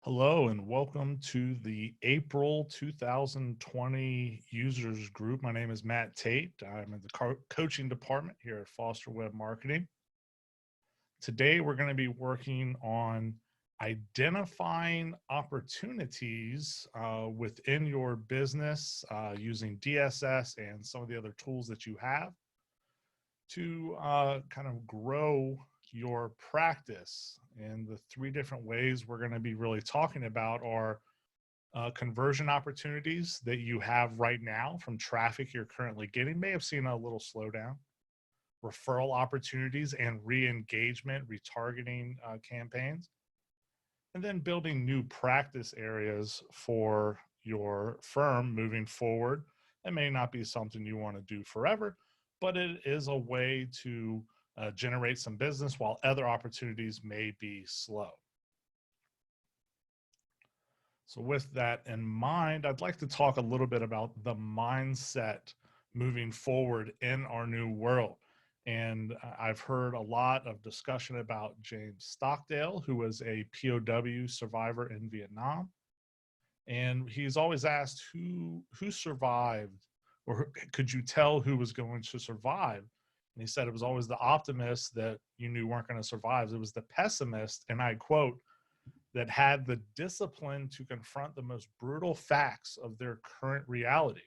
Hello and welcome to the April 2020 users group. My name is Matt Tate. I'm in the coaching department here at Foster Web Marketing. Today, we're going to be working on identifying opportunities within your business using DSS and some of the other tools that you have to kind of grow your practice. And the three different ways we're going to be really talking about are conversion opportunities that you have right now from traffic you're currently getting, may have seen a little slowdown, referral opportunities and re-engagement, retargeting campaigns, and then building new practice areas for your firm moving forward. It may not be something you want to do forever, but it is a way to generate some business while other opportunities may be slow. So with that in mind, I'd like to talk a little bit about the mindset moving forward in our new world. And I've heard a lot of discussion about James Stockdale, who was a POW survivor in Vietnam. And he's always asked who survived, or could you tell who was going to survive? And he said it was always the optimists that you knew weren't going to survive. It was the pessimist, and I quote, that had the discipline to confront the most brutal facts of their current reality.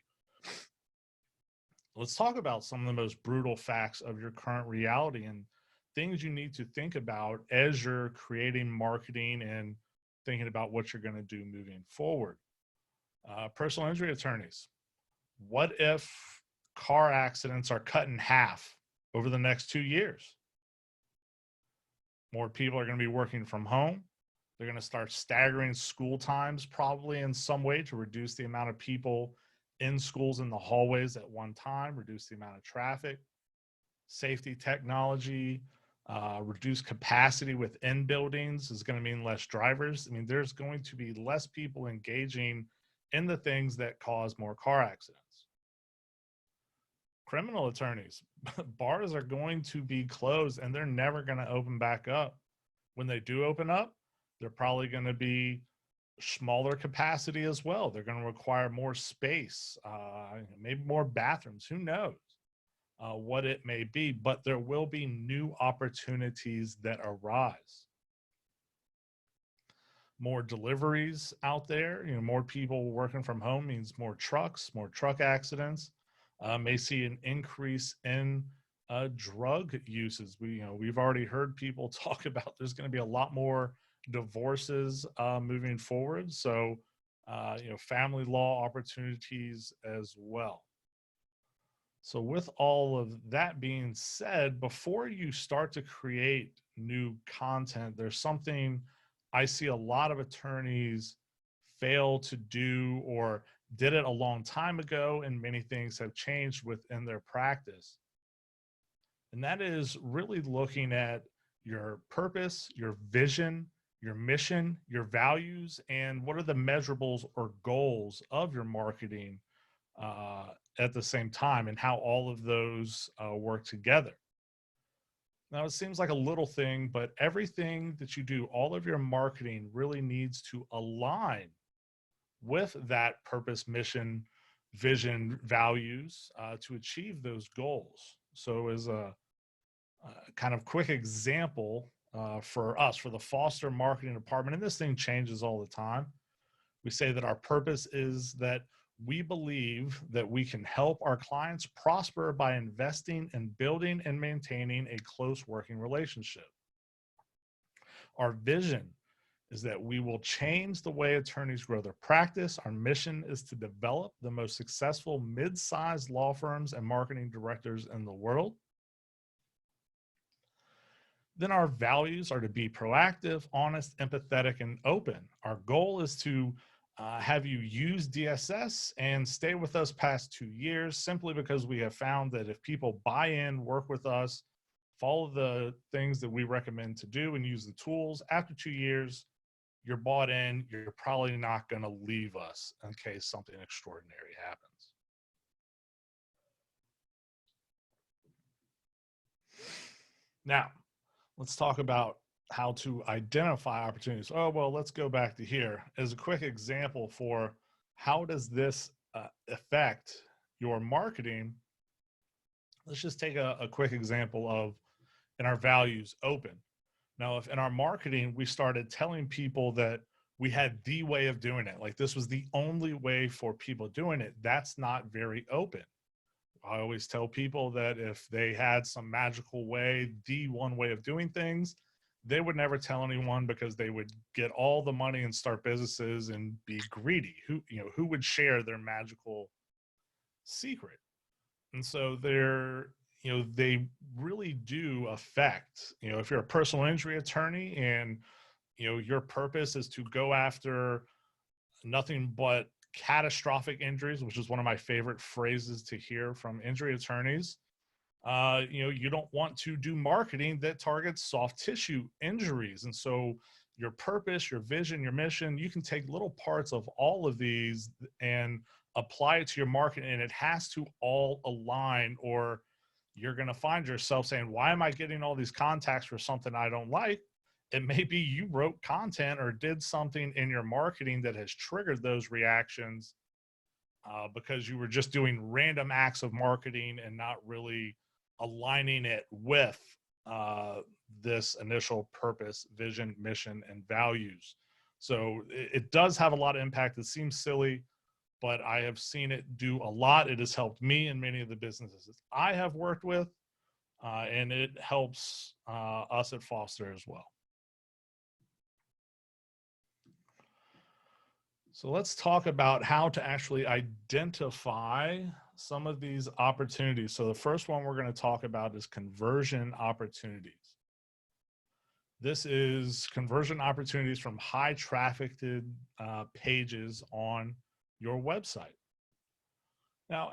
Let's talk about some of the most brutal facts of your current reality and things you need to think about as you're creating marketing and thinking about what you're going to do moving forward. Personal injury attorneys. What if car accidents are cut in half over the next 2 years? More people are going to be working from home. They're going to start staggering school times probably in some way to reduce the amount of people in schools in the hallways at one time, reduce the amount of traffic. Safety technology, reduce capacity within buildings is going to mean less drivers. I mean, there's going to be less people engaging in the things that cause more car accidents. Criminal attorneys, bars are going to be closed and they're never going to open back up. When they do open up, they're probably going to be smaller capacity as well. They're going to require more space, maybe more bathrooms. Who knows what it may be, but there will be new opportunities that arise. More deliveries out there, more people working from home means more trucks, more truck accidents. May see an increase in drug uses. We've already heard people talk about there's going to be a lot more divorces moving forward. So, family law opportunities as well. So with all of that being said, before you start to create new content, there's something I see a lot of attorneys fail to do or did it a long time ago, and many things have changed within their practice. And that is really looking at your purpose, your vision, your mission, your values, and what are the measurables or goals of your marketing at the same time, and how all of those work together. Now, it seems like a little thing, but everything that you do, all of your marketing really needs to align with that purpose, mission, vision, values to achieve those goals. So as a kind of quick example for us, for the Foster marketing department, and this thing changes all the time, we say that our purpose is that we believe that we can help our clients prosper by investing in building and maintaining a close working relationship. Our vision is that we will change the way attorneys grow their practice. Our mission is to develop the most successful mid-sized law firms and marketing directors in the world. Then our values are to be proactive, honest, empathetic, and open. Our goal is to have you use DSS and stay with us past 2 years, simply because we have found that if people buy in, work with us, follow the things that we recommend to do and use the tools, after 2 years, you're bought in, you're probably not going to leave us in case something extraordinary happens. Now, let's talk about how to identify opportunities. Oh, well, let's go back to here as a quick example for how does this affect your marketing. Let's just take a quick example of in our values open. Now, if in our marketing, we started telling people that we had the way of doing it, like this was the only way for people doing it, that's not very open. I always tell people that if they had some magical way, the one way of doing things, they would never tell anyone because they would get all the money and start businesses and be greedy. Who would share their magical secret? And so they really do affect, if you're a personal injury attorney and, your purpose is to go after nothing but catastrophic injuries, which is one of my favorite phrases to hear from injury attorneys. You don't want to do marketing that targets soft tissue injuries. And so your purpose, your vision, your mission, you can take little parts of all of these and apply it to your marketing, and it has to all align, or you're going to find yourself saying, why am I getting all these contacts for something I don't like? It may be you wrote content or did something in your marketing that has triggered those reactions because you were just doing random acts of marketing and not really aligning it with uh, this initial purpose, vision, mission, and values. So it does have a lot of impact. It seems silly, but I have seen it do a lot. It has helped me in many of the businesses I have worked with, and it helps us at Foster as well. So let's talk about how to actually identify some of these opportunities. So the first one we're going to talk about is conversion opportunities. This is conversion opportunities from high trafficked pages on your website. Now,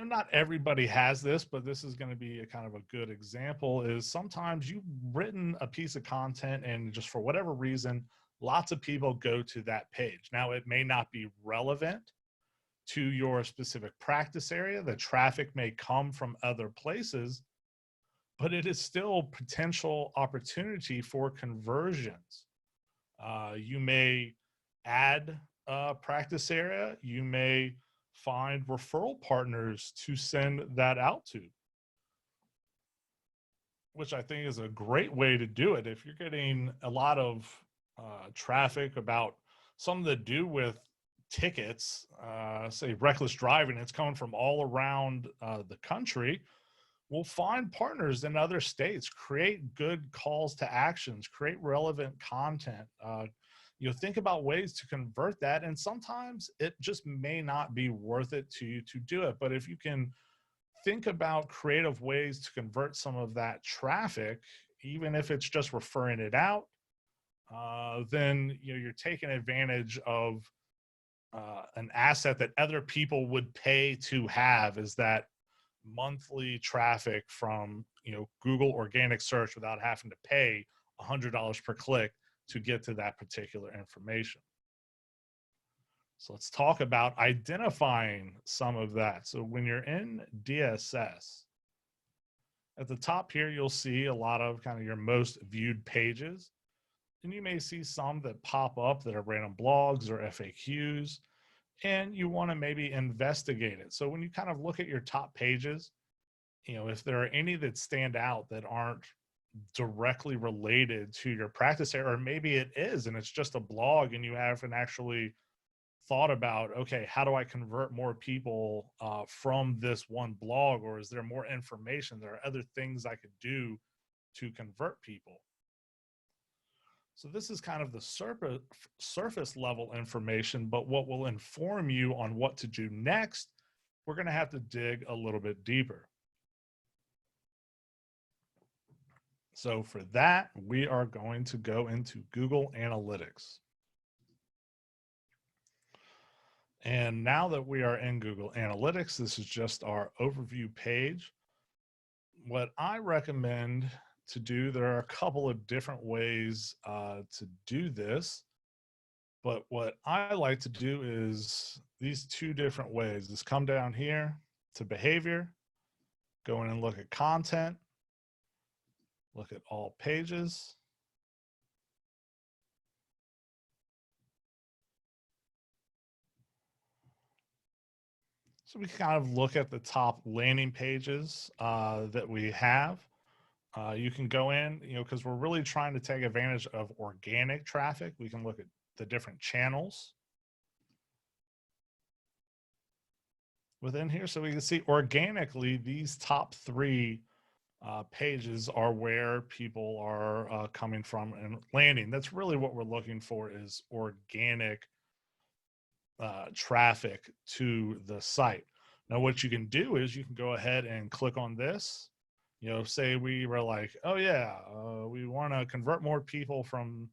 not everybody has this, but this is going to be a kind of a good example. Is sometimes you've written a piece of content and just for whatever reason, lots of people go to that page. Now, it may not be relevant to your specific practice area. The traffic may come from other places, but it is still potential opportunity for conversions. You may add a practice area. You may find referral partners to send that out to, which I think is a great way to do it. If you're getting a lot of traffic about something to do with tickets, say reckless driving, it's coming from all around the country. We'll find partners in other states, create good calls to actions, create relevant content. Think about ways to convert that. And sometimes it just may not be worth it to you to do it. But if you can think about creative ways to convert some of that traffic, even if it's just referring it out, then you're taking advantage of an asset that other people would pay to have, is that monthly traffic from Google organic search without having to pay $100 per click to get to that particular information. So let's talk about identifying some of that. So when you're in DSS, at the top here, you'll see a lot of kind of your most viewed pages. And you may see some that pop up that are random blogs or FAQs, and you want to maybe investigate it. So when you kind of look at your top pages, if there are any that stand out that aren't directly related to your practice area, or maybe it is and it's just a blog and you haven't actually thought about, okay, how do I convert more people from this one blog, or is there more information? There are other things I could do to convert people. So this is kind of the surface level information, but what will inform you on what to do next, we're going to have to dig a little bit deeper. So for that, we are going to go into Google Analytics. And now that we are in Google Analytics, this is just our overview page. What I recommend to do, there are a couple of different ways to do this, but what I like to do is these two different ways. Is come down here to behavior, go in and look at content, look at all pages, So we can kind of look at the top landing pages that we have. You can go in, because we're really trying to take advantage of organic traffic. We can look at the different channels within here. So we can see organically, these top three pages are where people are coming from and landing. That's really what we're looking for, is organic traffic to the site. Now, what you can do is you can go ahead and click on this. Say we were like, oh yeah, we want to convert more people from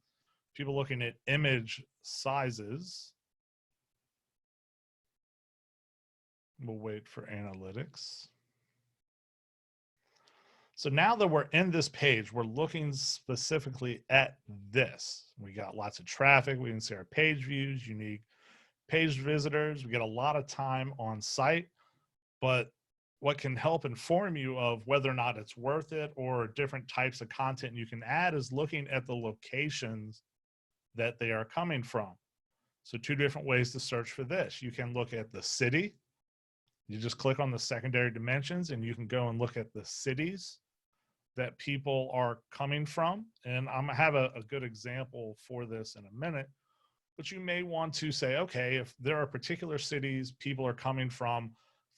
people looking at image sizes. We'll wait for analytics. So now that we're in this page, we're looking specifically at this. We got lots of traffic. We can see our page views, unique page visitors. We get a lot of time on site, but what can help inform you of whether or not it's worth it or different types of content you can add is looking at the locations that they are coming from. So two different ways to search for this. You can look at the city. You just click on the secondary dimensions and you can go and look at the cities that people are coming from. And I'm gonna have a good example for this in a minute, but you may want to say, okay, if there are particular cities people are coming from,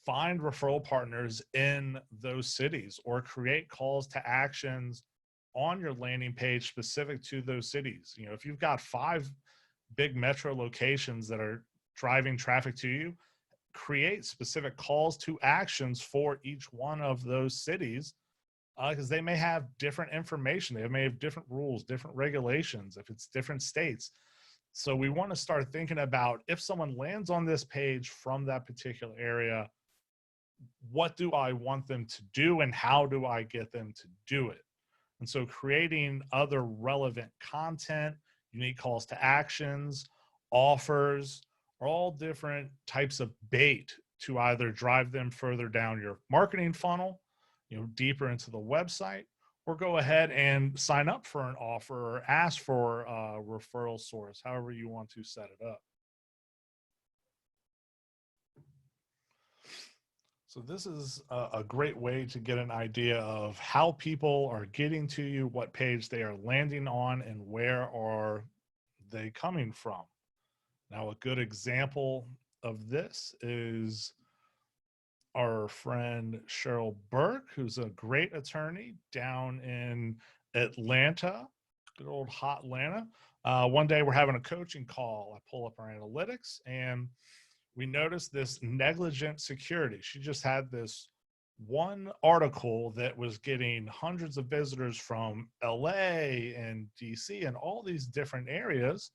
find referral partners in those cities or create calls to actions on your landing page specific to those cities. If you've got 5 big metro locations that are driving traffic to you, create specific calls to actions for each one of those cities, because they may have different information. They may have different rules, different regulations, if it's different states. So we want to start thinking about, if someone lands on this page from that particular area, what do I want them to do and how do I get them to do it? And so creating other relevant content, unique calls to actions, offers, are all different types of bait to either drive them further down your marketing funnel, deeper into the website, or go ahead and sign up for an offer or ask for a referral source, however you want to set it up. So this is a great way to get an idea of how people are getting to you, what page they are landing on, and where are they coming from. Now, a good example of this is our friend Cheryl Burke, who's a great attorney down in Atlanta, good old hot Atlanta. One day we're having a coaching call. I pull up our analytics and we noticed this negligent security. She just had this one article that was getting hundreds of visitors from LA and DC and all these different areas,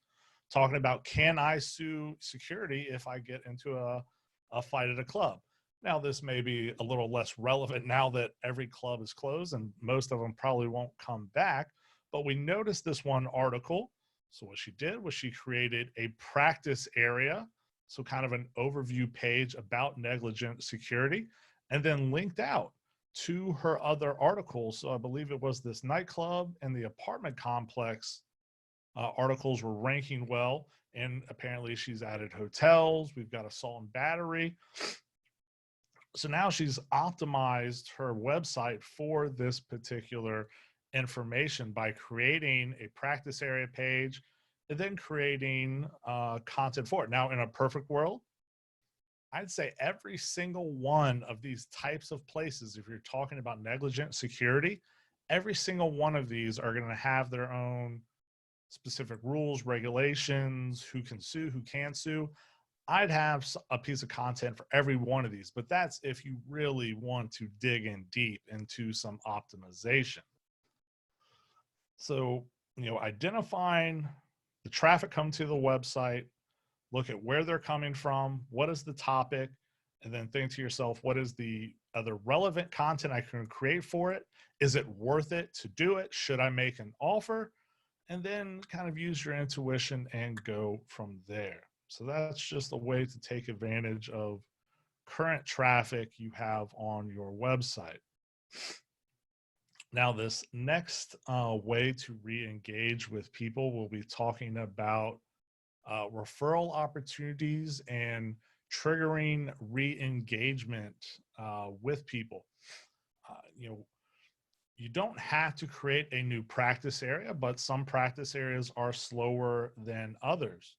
talking about, can I sue security if I get into a fight at a club? Now, this may be a little less relevant now that every club is closed and most of them probably won't come back, but we noticed this one article. So what she did was she created a practice area, so kind of an overview page about negligent security, and then linked out to her other articles. So I believe it was this nightclub and the apartment complex articles were ranking well. And apparently she's added hotels. We've got assault and battery. So now she's optimized her website for this particular information by creating a practice area page and then creating content for it. Now, in a perfect world, I'd say every single one of these types of places, if you're talking about negligent security, every single one of these are going to have their own specific rules, regulations, who can sue, who can't sue. I'd have a piece of content for every one of these, but that's if you really want to dig in deep into some optimization. So, identifying the traffic come to the website, look at where they're coming from, what is the topic, and then think to yourself, what is the other relevant content I can create for it? Is it worth it to do it? Should I make an offer? And then kind of use your intuition and go from there. So that's just a way to take advantage of current traffic you have on your website. Now, this next way to re-engage with people, we'll be talking about referral opportunities and triggering re-engagement with people. You know, you don't have to create a new practice area, but some practice areas are slower than others.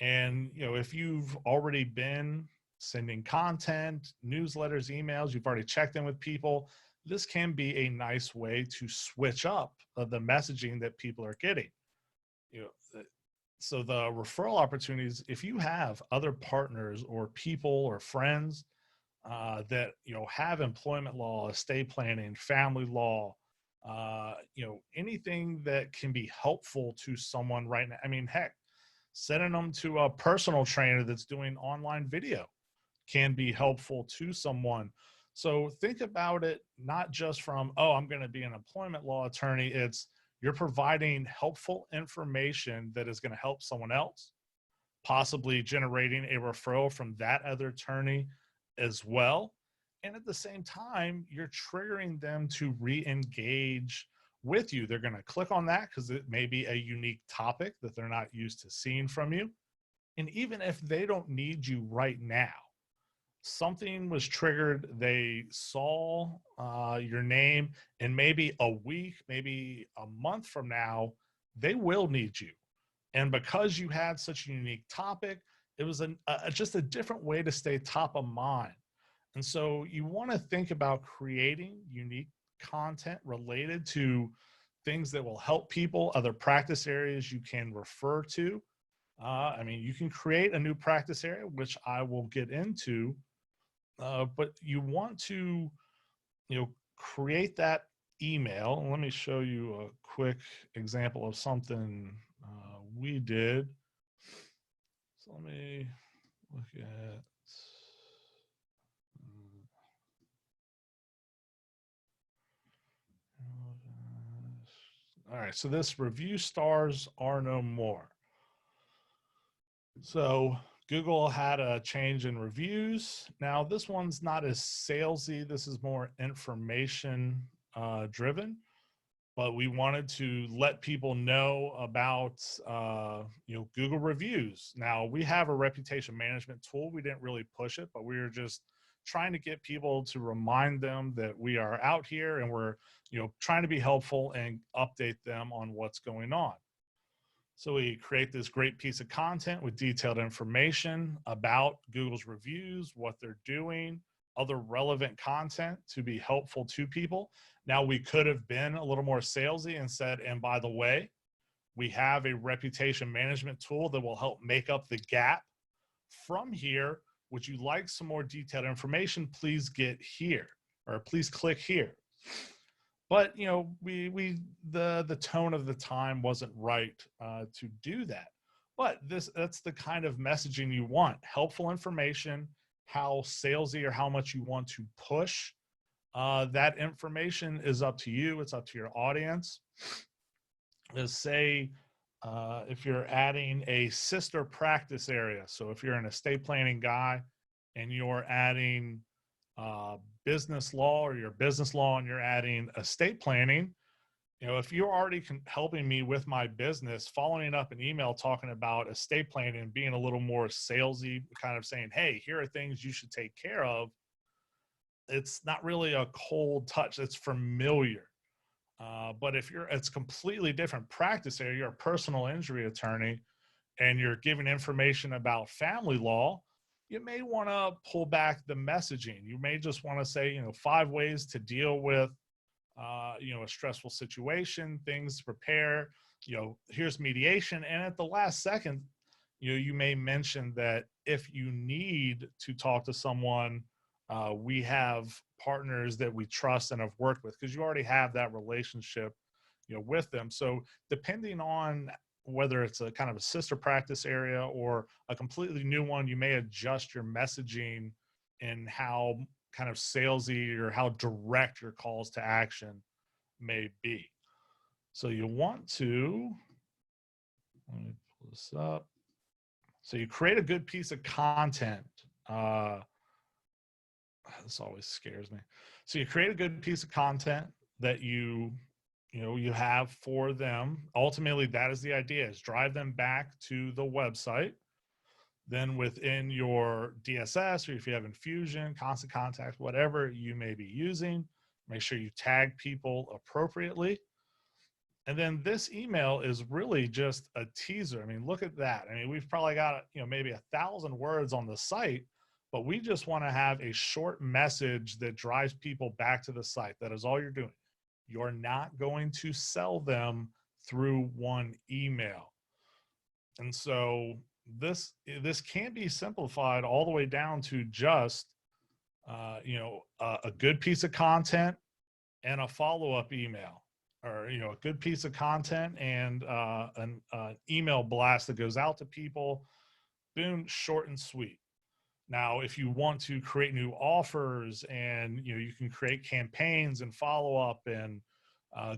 And, you know, if you've already been sending content, newsletters, emails, you've already checked in with people, this can be a nice way to switch up the messaging that people are getting. You know, so the referral opportunities, if you have other partners or people or friends that, you know, have employment law, estate planning, family law, you know, anything that can be helpful to someone right now. I mean, heck, sending them to a personal trainer that's doing online video can be helpful to someone. So think about it not just from, oh, I'm going to be an employment law attorney. It's you're providing helpful information that is going to help someone else, possibly generating a referral from that other attorney as well. And at the same time, you're triggering them to re-engage with you. They're going to click on that because it may be a unique topic that they're not used to seeing from you. And even if they don't need you right now, something was triggered, they saw your name, and maybe a week, maybe a month from now, they will need you. And because you had such a unique topic, it was just a different way to stay top of mind. And so you want to think about creating unique content related to things that will help people, other practice areas you can refer to. I mean, you can create a new practice area, which I will get into, but you want to, you know, create that email. Let me show you a quick example of something we did. So let me look at. All right, so this review stars are no more. So Google had a change in reviews. Now this one's not as salesy. This is more information driven. But we wanted to let people know about you know, Google reviews. Now we have a reputation management tool. We didn't really push it, but we were just trying to get people to remind them that we are out here and we're, you know, trying to be helpful and update them on what's going on. So we create this great piece of content with detailed information about Google's reviews, what they're doing, other relevant content to be helpful to people. Now we could have been a little more salesy and said, and by the way, we have a reputation management tool that will help make up the gap. From here, would you like some more detailed information? Please get here, or please click here. But you know, the tone of the time wasn't right to do that. But that's the kind of messaging you want: helpful information. How salesy or how much you want to push that information is up to you. It's up to your audience. Let's say if you're adding a sister practice area. So if you're an estate planning guy and you're adding business law, or your business law and you're adding estate planning, you know, if you're already helping me with my business, following up an email talking about estate planning and being a little more salesy, kind of saying, hey, here are things you should take care of, it's not really a cold touch. It's familiar. But if it's completely different practice area, you're a personal injury attorney and you're giving information about family law, you may want to pull back the messaging. You may just want to say, you know, 5 ways to deal with, you know, a stressful situation, things to prepare, you know, here's mediation. And at the last second, you know, you may mention that if you need to talk to someone, we have partners that we trust and have worked with, because you already have that relationship, you know, with them. So depending on whether it's a kind of a sister practice area or a completely new one, you may adjust your messaging and how kind of salesy or how direct your calls to action may be. So you want to, let me pull this up. So you create a good piece of content. This always scares me. So you create a good piece of content that you know, you have for them. Ultimately, that is the idea, is drive them back to the website. Then within your DSS, or if you have Infusion, Constant Contact, whatever you may be using, make sure you tag people appropriately. And then this email is really just a teaser. I mean, look at that. I mean, we've probably got, maybe 1,000 words on the site, but we just want to have a short message that drives people back to the site. That is all you're doing. You're not going to sell them through one email. And so this can be simplified all the way down to just a good piece of content and a follow-up email, or a good piece of content and an email blast that goes out to people. Boom, short and sweet. Now, if you want to create new offers, and you can create campaigns and follow up, and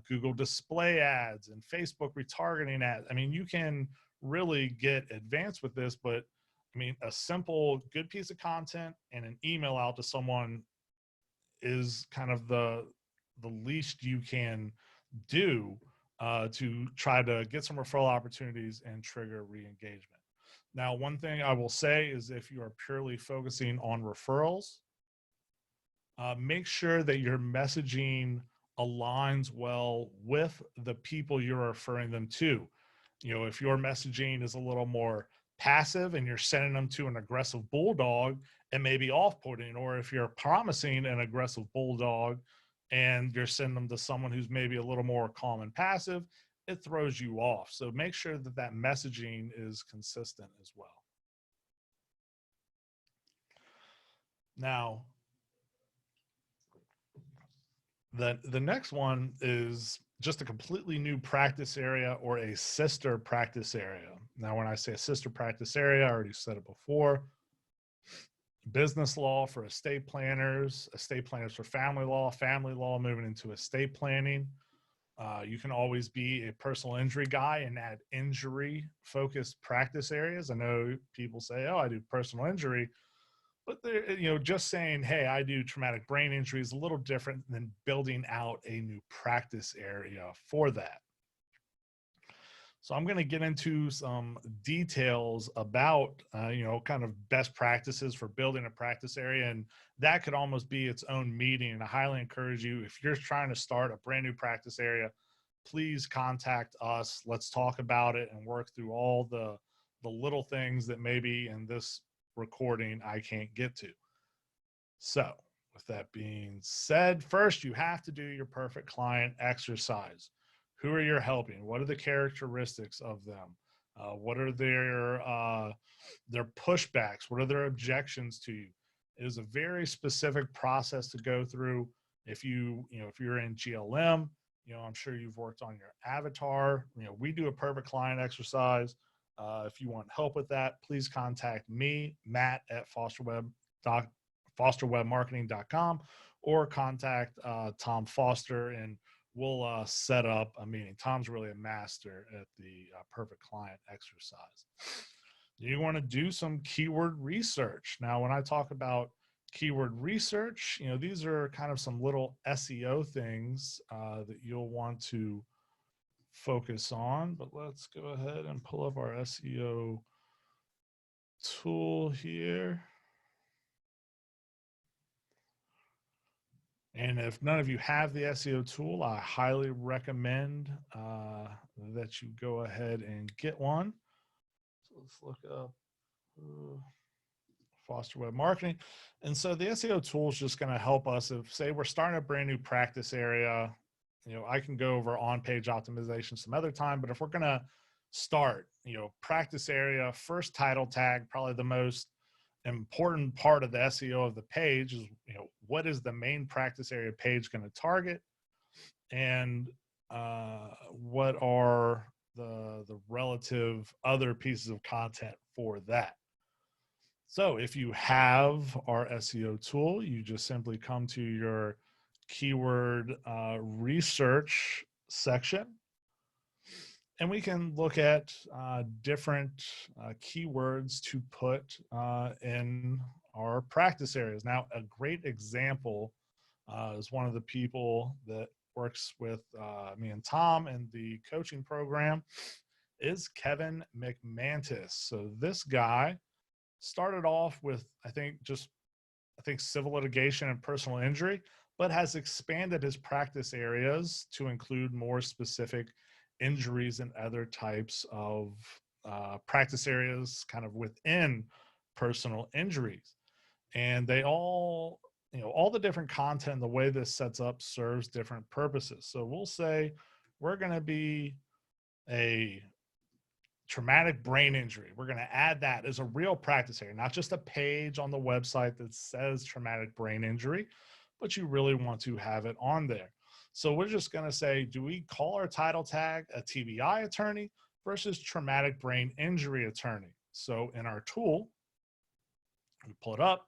Google display ads and Facebook retargeting ads. I mean, you can really get advanced with this, but I mean, a simple good piece of content and an email out to someone is kind of the least you can do to try to get some referral opportunities and trigger re-engagement. Now, one thing I will say is, if you are purely focusing on referrals, make sure that your messaging aligns well with the people you're referring them to. If your messaging is a little more passive and you're sending them to an aggressive bulldog, it may be off-putting. Or if you're promising an aggressive bulldog and you're sending them to someone who's maybe a little more calm and passive, it throws you off. So make sure that that messaging is consistent as well. Now, the next one is just a completely new practice area, or a sister practice area. Now, when I say a sister practice area, I already said it before. Business law for estate planners for family law moving into estate planning. You can always be a personal injury guy and add injury focused practice areas. I know people say, oh, I do personal injury. But just saying, hey, I do traumatic brain injury is a little different than building out a new practice area for that. So I'm going to get into some details about, kind of best practices for building a practice area. And that could almost be its own meeting. And I highly encourage you, if you're trying to start a brand new practice area, please contact us. Let's talk about it and work through all the little things that maybe in this recording I can't get to. So with that being said, first you have to do your perfect client exercise. Who are you helping? What are the characteristics of them? What are their pushbacks? What are their objections to you? It is a very specific process to go through. If you're in GLM, I'm sure you've worked on your avatar. We do a perfect client exercise. If you want help with that, please contact me, Matt, at fosterwebmarketing.com, or contact Tom Foster, and we'll set up a meeting. Tom's really a master at the perfect client exercise. You want to do some keyword research. Now, when I talk about keyword research, these are kind of some little SEO things that you'll want to focus on. But let's go ahead and pull up our SEO tool here. And if none of you have the SEO tool, I highly recommend that you go ahead and get one. So let's look up Foster Web Marketing. And so the SEO tool is just going to help us. If, say, we're starting a brand new practice area, I can go over on-page optimization some other time, but if we're going to start, practice area, first title tag, probably the most important part of the SEO of the page is, what is the main practice area page going to target, and what are the relative other pieces of content for that. So if you have our SEO tool, you just simply come to your keyword research section, and we can look at different keywords to put in our practice areas. Now, a great example is one of the people that works with me and Tom in the coaching program is Kevin McMantis. So this guy started off with, I think civil litigation and personal injury, but has expanded his practice areas to include more specific injuries and other types of practice areas kind of within personal injuries. And they all, all the different content, the way this sets up serves different purposes. So we'll say we're going to be a traumatic brain injury. We're going to add that as a real practice area, not just a page on the website that says traumatic brain injury, but you really want to have it on there. So we're just going to say, do we call our title tag a TBI attorney versus traumatic brain injury attorney? So in our tool, we pull it up,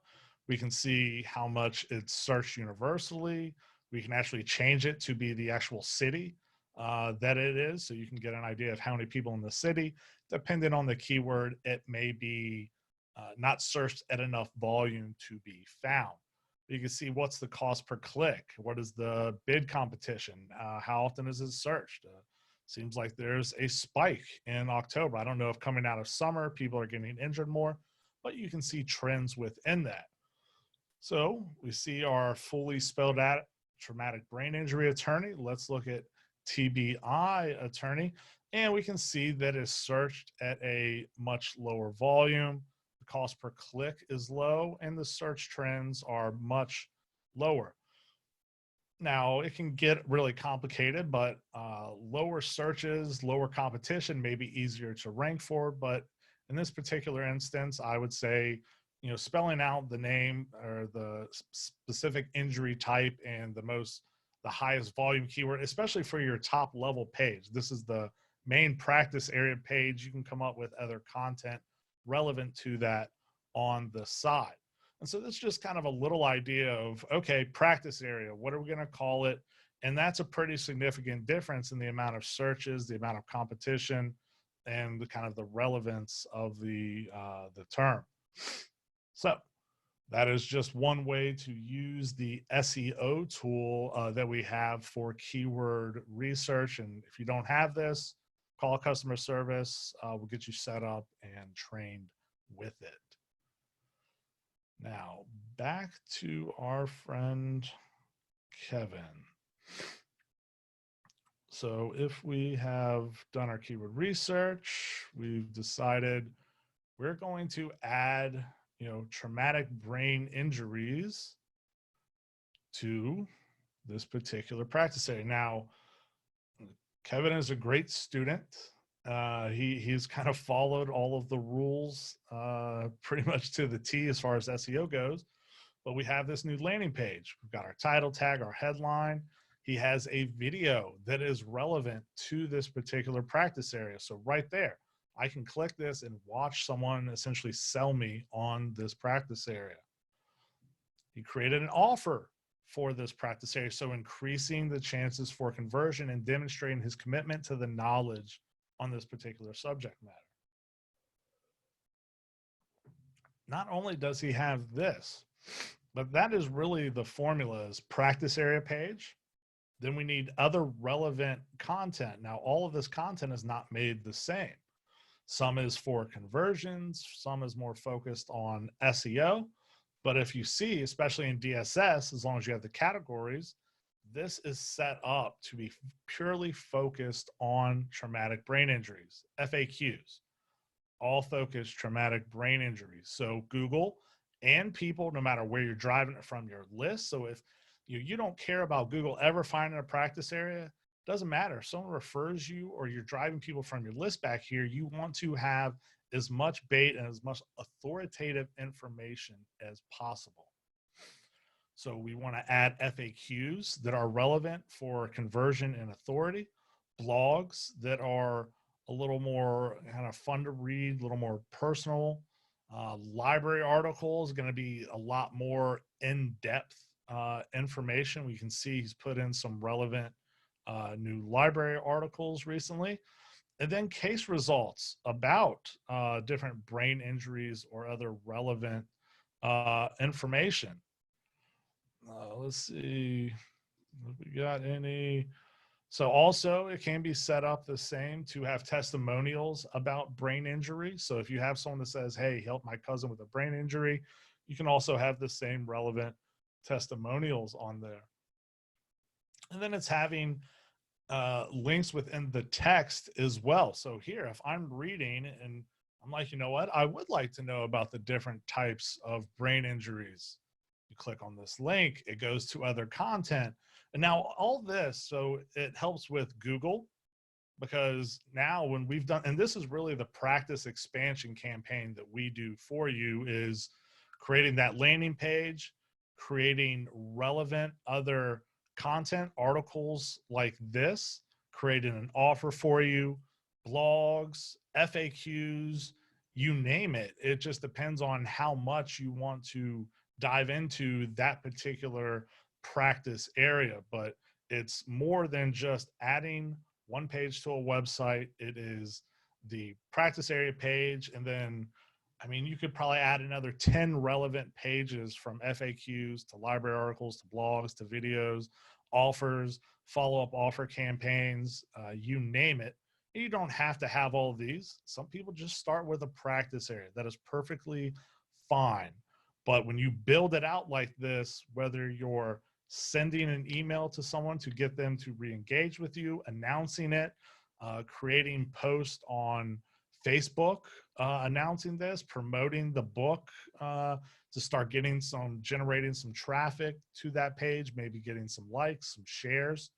we can see how much it's searched universally. We can actually change it to be the actual city that it is. So you can get an idea of how many people in the city. Depending on the keyword, it may be not searched at enough volume to be found. You can see what's the cost per click. What is the bid competition? How often is it searched? Seems like there's a spike in October. I don't know if coming out of summer, people are getting injured more, but you can see trends within that. So we see our fully spelled out traumatic brain injury attorney. Let's look at TBI attorney, and we can see that it's searched at a much lower volume. The cost per click is low, and the search trends are much lower. Now, it can get really complicated, but lower searches, lower competition may be easier to rank for. But in this particular instance, I would say, spelling out the name or the specific injury type and the highest volume keyword, especially for your top level page. This is the main practice area page. You can come up with other content relevant to that on the side. And so that's just kind of a little idea of, okay, practice area, what are we going to call it? And that's a pretty significant difference in the amount of searches, the amount of competition, and the kind of the relevance of the term. So that is just one way to use the SEO tool that we have for keyword research. And if you don't have this, call customer service. We'll get you set up and trained with it. Now, back to our friend Kevin. So if we have done our keyword research, we've decided we're going to add, traumatic brain injuries to this particular practice area. Now, Kevin is a great student. He's kind of followed all of the rules pretty much to the T as far as SEO goes. But we have this new landing page. We've got our title tag, our headline. He has a video that is relevant to this particular practice area. So right there, I can click this and watch someone essentially sell me on this practice area. He created an offer for this practice area, so increasing the chances for conversion and demonstrating his commitment to the knowledge on this particular subject matter. Not only does he have this, but that is really the formula is practice area page. Then we need other relevant content. Now, all of this content is not made the same. Some is for conversions, some is more focused on SEO. But if you see, especially in DSS, as long as you have the categories, this is set up to be purely focused on traumatic brain injuries, FAQs, all focused traumatic brain injuries. So Google and people, no matter where you're driving it from your list. So if you don't care about Google ever finding a practice area, doesn't matter. If someone refers you or you're driving people from your list back here, you want to have as much bait and as much authoritative information as possible. So we want to add FAQs that are relevant for conversion and authority, blogs that are a little more kind of fun to read, a little more personal. Library articles going to be a lot more in-depth information. We can see he's put in some relevant new library articles recently. And then case results about different brain injuries or other relevant information. Let's see if we got any. So also it can be set up the same to have testimonials about brain injury. So if you have someone that says, hey, help my cousin with a brain injury, you can also have the same relevant testimonials on there. And then it's having links within the text as well. So here, if I'm reading and I'm like, you know what, I would like to know about the different types of brain injuries. You click on this link, it goes to other content. And now all this, so it helps with Google, because now when we've done, and this is really the practice expansion campaign that we do for you, is creating that landing page, creating relevant other content, articles like this, creating an offer for you, blogs, FAQs, you name it. It just depends on how much you want to dive into that particular practice area. But it's more than just adding one page to a website. It is the practice area page. And then, I mean, you could probably add another 10 relevant pages, from FAQs to library articles to blogs to videos, offers, follow-up offer campaigns, you name it. You don't have to have all of these. Some people just start with a practice area. That is perfectly fine. But when you build it out like this, whether you're sending an email to someone to get them to re-engage with you, announcing it, creating posts on Facebook, announcing this, promoting the book, to start generating some traffic to that page, maybe getting some likes, some shares.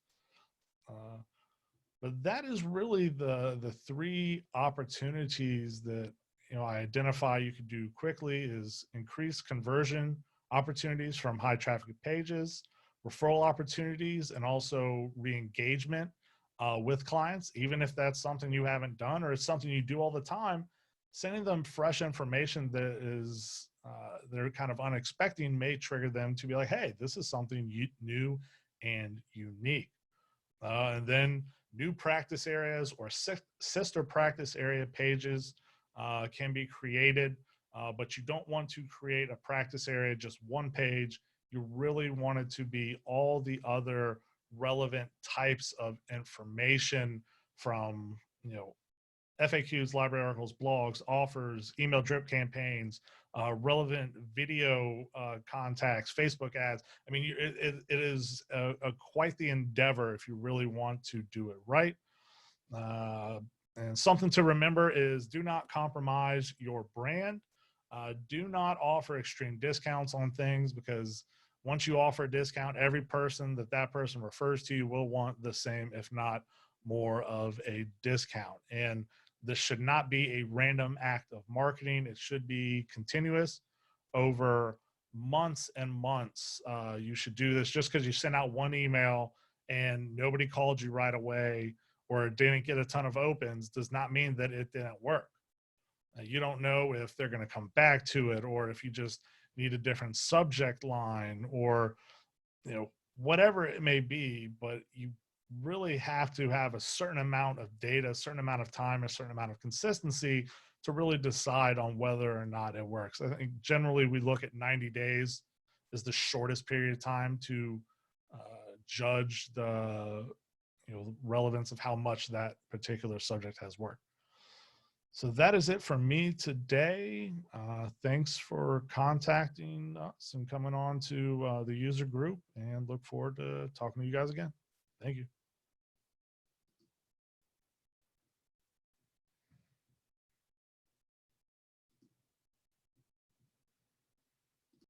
But that is really the three opportunities that I identify you could do quickly: is increase conversion opportunities from high traffic pages, referral opportunities, and also re-engagement with clients, even if that's something you haven't done or it's something you do all the time. Sending them fresh information that is they're kind of unexpecting may trigger them to be like, hey, this is something new and unique. And then new practice areas or sister practice area pages can be created, but you don't want to create a practice area just one page. You really want it to be all the other relevant types of information, from FAQs, library articles, blogs, offers, email drip campaigns, relevant video contacts, Facebook ads. I mean, it is quite the endeavor if you really want to do it right. And something to remember is, do not compromise your brand. Do not offer extreme discounts on things, because once you offer a discount, every person that person refers to you will want the same, if not more, of a discount. And this should not be a random act of marketing. It should be continuous over months and months. You should do this. Just because you sent out one email and nobody called you right away, or it didn't get a ton of opens, does not mean that it didn't work. You don't know if they're going to come back to it, or if you just need a different subject line, or whatever it may be. But you really have to have a certain amount of data, a certain amount of time, a certain amount of consistency to really decide on whether or not it works. I think generally we look at 90 days as the shortest period of time to judge the relevance of how much that particular subject has worked. So that is it from me today. Thanks for contacting us and coming on to the user group, and look forward to talking to you guys again. Thank you.